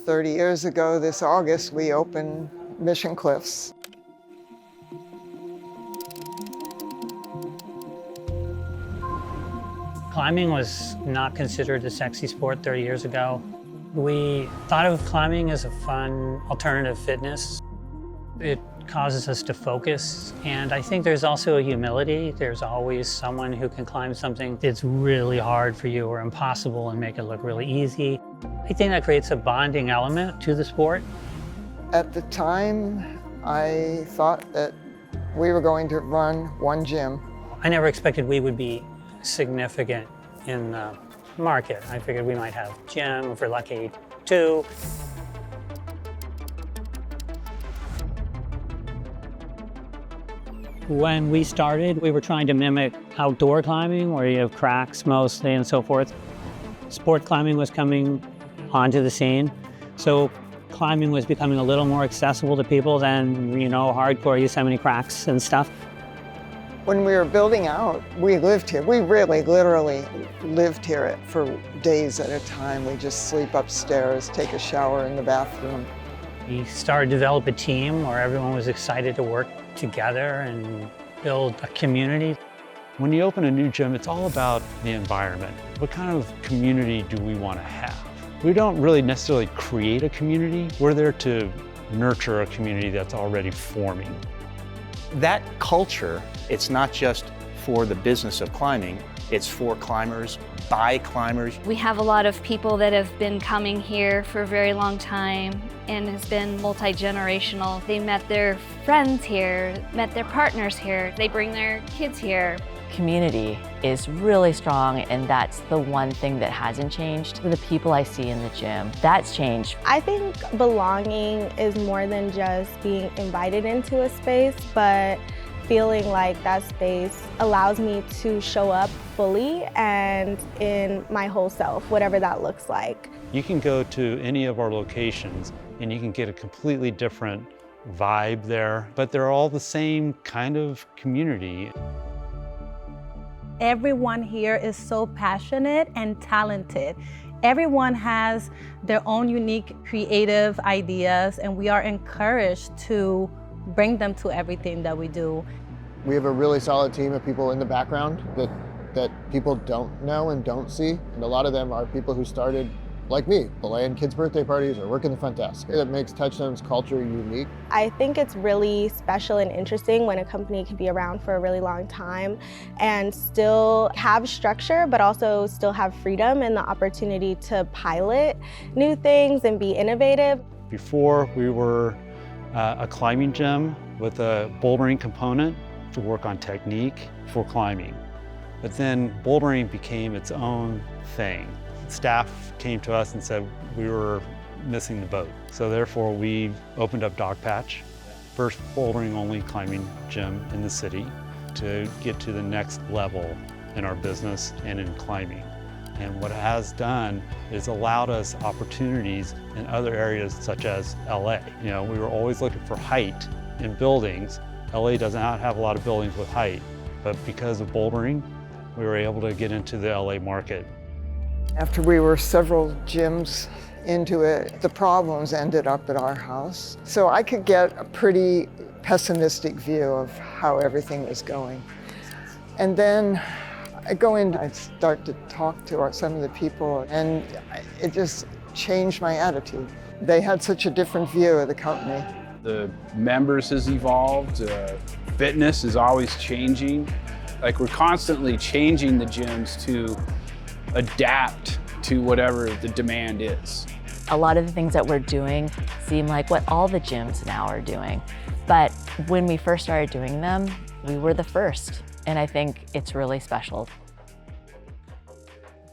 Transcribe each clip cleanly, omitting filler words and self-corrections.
30 years ago this August, we opened Mission Cliffs. Climbing was not considered a sexy sport 30 years ago. We thought of climbing as a fun alternative fitness. It causes us to focus, and I think there's also a humility. There's always someone who can climb something that's really hard for you or impossible and make it look really easy. I think that creates a bonding element to the sport. At the time, I thought that we were going to run one gym. I never expected we would be significant in the market. I figured we might have a gym, if we're lucky, 2. When we started, we were trying to mimic outdoor climbing, where you have cracks mostly and so forth. Sport climbing was coming onto the scene, so climbing was becoming a little more accessible to people than, hardcore Yosemite cracks and stuff. When we were building out, we lived here. We really, literally lived here for days at a time. We just sleep upstairs, take a shower in the bathroom. We started to develop a team where everyone was excited to work together and build a community. When you open a new gym, it's all about the environment. What kind of community do we want to have? We don't really necessarily create a community. We're there to nurture a community that's already forming. That culture, it's not just for the business of climbing, it's for climbers, by climbers. We have a lot of people that have been coming here for a very long time, and it's been multi-generational. They met their friends here, met their partners here, they bring their kids here. Community is really strong, and that's the one thing that hasn't changed. The people I see in the gym, that's changed. I think belonging is more than just being invited into a space, but feeling like that space allows me to show up fully and in my whole self, whatever that looks like. You can go to any of our locations and you can get a completely different vibe there, but they're all the same kind of community. Everyone here is so passionate and talented. Everyone has their own unique creative ideas, and we are encouraged to bring them to everything that we do. We have a really solid team of people in the background that people don't know and don't see. And a lot of them are people who started, like me, belaying kids' birthday parties or working the front desk. That makes Touchstone's culture unique. I think it's really special and interesting when a company can be around for a really long time and still have structure, but also still have freedom and the opportunity to pilot new things and be innovative. Before, we were a climbing gym with a bouldering component to work on technique for climbing. But then bouldering became its own thing. Staff came to us and said we were missing the boat. So therefore we opened up Dog Patch, first bouldering only climbing gym in the city, to get to the next level in our business and in climbing. And what it has done is allowed us opportunities in other areas such as LA. We were always looking for height in buildings. LA does not have a lot of buildings with height, but because of bouldering, we were able to get into the LA market. After we were several gyms into it, the problems ended up at our house. So I could get a pretty pessimistic view of how everything was going. And then I go in, I start to talk to some of the people, and it just changed my attitude. They had such a different view of the company. The members has evolved, fitness is always changing. Like, we're constantly changing the gyms to adapt to whatever the demand is. A lot of the things that we're doing seem like what all the gyms now are doing. But when we first started doing them, we were the first. And I think it's really special.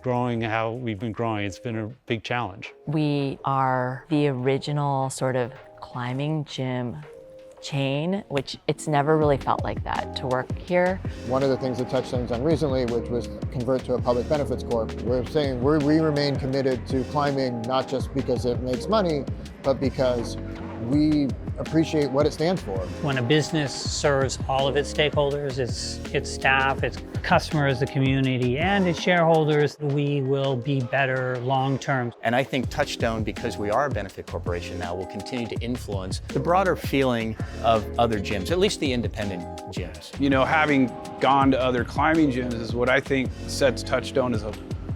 Growing how we've been growing, it's been a big challenge. We are the original sort of climbing gym chain, which it's never really felt like that to work here. One of the things that Touchstone's done recently, which was convert to a public benefits corp, we're saying we remain committed to climbing, not just because it makes money, but because we appreciate what it stands for. When a business serves all of its stakeholders, its staff, its customers, the community, and its shareholders, we will be better long term. And I think Touchstone, because we are a benefit corporation now, will continue to influence the broader feeling of other gyms, at least the independent gyms. You know, having gone to other climbing gyms is what I think sets Touchstone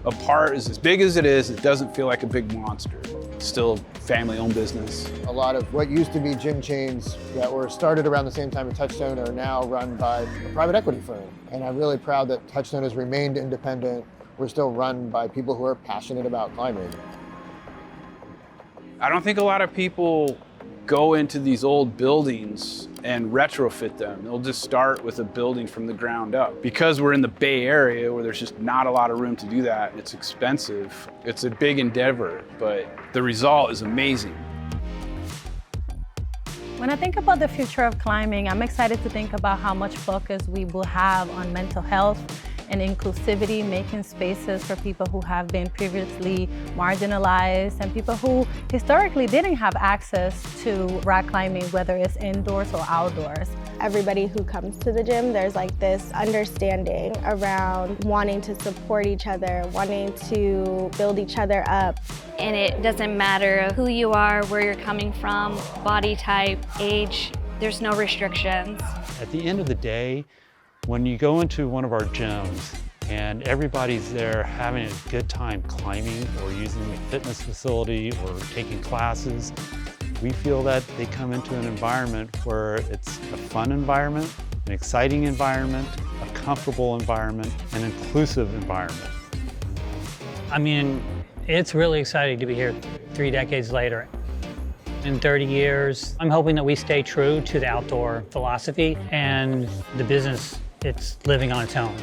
apart. Is as big as it doesn't feel like a big monster. It's still family-owned business. A lot of what used to be gym chains that were started around the same time as Touchstone are now run by a private equity firm. And I'm really proud that Touchstone has remained independent. We're still run by people who are passionate about climbing. I don't think a lot of people go into these old buildings and retrofit them. They'll just start with a building from the ground up. Because we're in the Bay Area where there's just not a lot of room to do that, it's expensive. It's a big endeavor, but the result is amazing. When I think about the future of climbing, I'm excited to think about how much focus we will have on mental health and inclusivity, making spaces for people who have been previously marginalized and people who historically didn't have access to rock climbing, whether it's indoors or outdoors. Everybody who comes to the gym, there's like this understanding around wanting to support each other, wanting to build each other up. And it doesn't matter who you are, where you're coming from, body type, age, there's no restrictions. At the end of the day, when you go into one of our gyms and everybody's there having a good time climbing or using the fitness facility or taking classes, we feel that they come into an environment where it's a fun environment, an exciting environment, a comfortable environment, an inclusive environment. I mean, it's really exciting to be here 3 decades later. In 30 years, I'm hoping that we stay true to the outdoor philosophy and the business, it's living on its own.